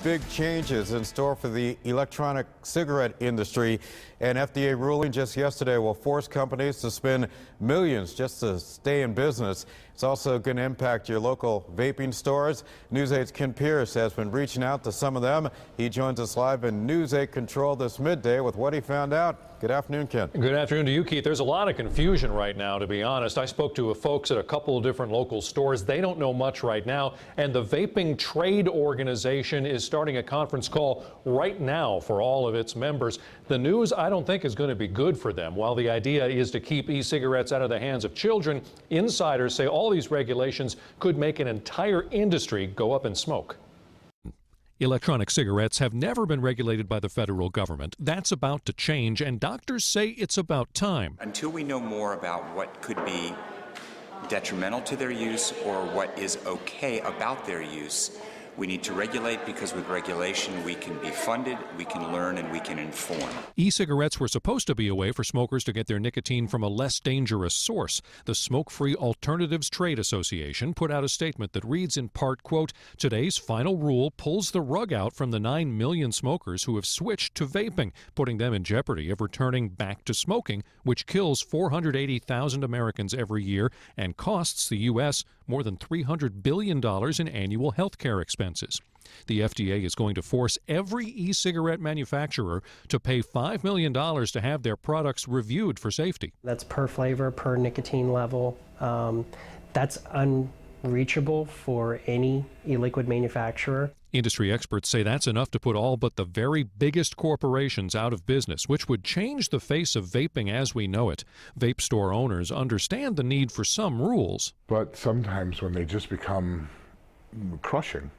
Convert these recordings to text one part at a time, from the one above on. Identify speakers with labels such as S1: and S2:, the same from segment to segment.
S1: Big changes in store for the electronic cigarette industry. An FDA ruling just yesterday will force companies to spend millions just to stay in business. It's also going to impact your local vaping stores. News 8's Ken Pierce has been reaching out to some of them. He joins us live in News 8 Control this midday with what he found out. Good afternoon, Ken.
S2: Good afternoon to you, Keith. There's a lot of confusion right now, to be honest. I spoke to folks at a couple of different local stores. They don't know much right now. And the Vaping Trade Organization is starting a conference call right now for all of its members. The news, I don't think, is going to be good for them. While the idea is to keep e-cigarettes out of the hands of children, insiders say all these regulations could make an entire industry go up in smoke.
S3: Electronic cigarettes have never been regulated by the federal government. That's about to change, and doctors say it's about time.
S4: Until we know more about what could be detrimental to their use or what is okay about their use, we need to regulate, because with regulation we can be funded, we can learn, and we can inform.
S3: E-cigarettes were supposed to be a way for smokers to get their nicotine from a less dangerous source. The Smoke-Free Alternatives Trade Association put out a statement that reads in part, quote, "Today's final rule pulls the rug out from the 9 million smokers who have switched to vaping, putting them in jeopardy of returning back to smoking, which kills 480,000 Americans every year and costs the U.S. more than $300 billion in annual health care expenses. The FDA is going to force every e-cigarette manufacturer to pay $5 million to have their products reviewed for safety.
S5: That's per flavor, per nicotine level. That's unreachable for any e-liquid manufacturer.
S3: Industry experts say that's enough to put all but the very biggest corporations out of business, which would change the face of vaping as we know it. Vape store owners understand the need for some rules.
S6: But sometimes when they just become crushing,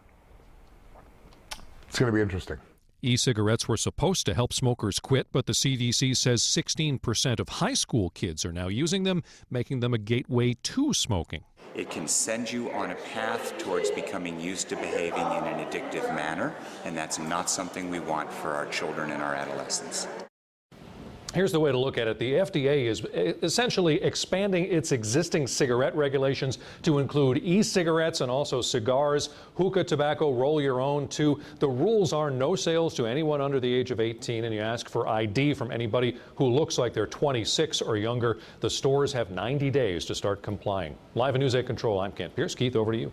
S6: it's going to be interesting.
S3: E-cigarettes were supposed to help smokers quit, but the CDC says 16% of high school kids are now using them, making them a gateway to smoking.
S4: It can send you on a path towards becoming used to behaving in an addictive manner, and that's not something we want for our children and our adolescents.
S2: Here's the way to look at it. The FDA is essentially expanding its existing cigarette regulations to include e-cigarettes and also cigars, hookah, tobacco, roll your own too. The rules are no sales to anyone under the age of 18, and you ask for ID from anybody who looks like they're 26 or younger. The stores have 90 days to start complying. Live in News 8 Control, I'm Kent Pierce. Keith, over to you.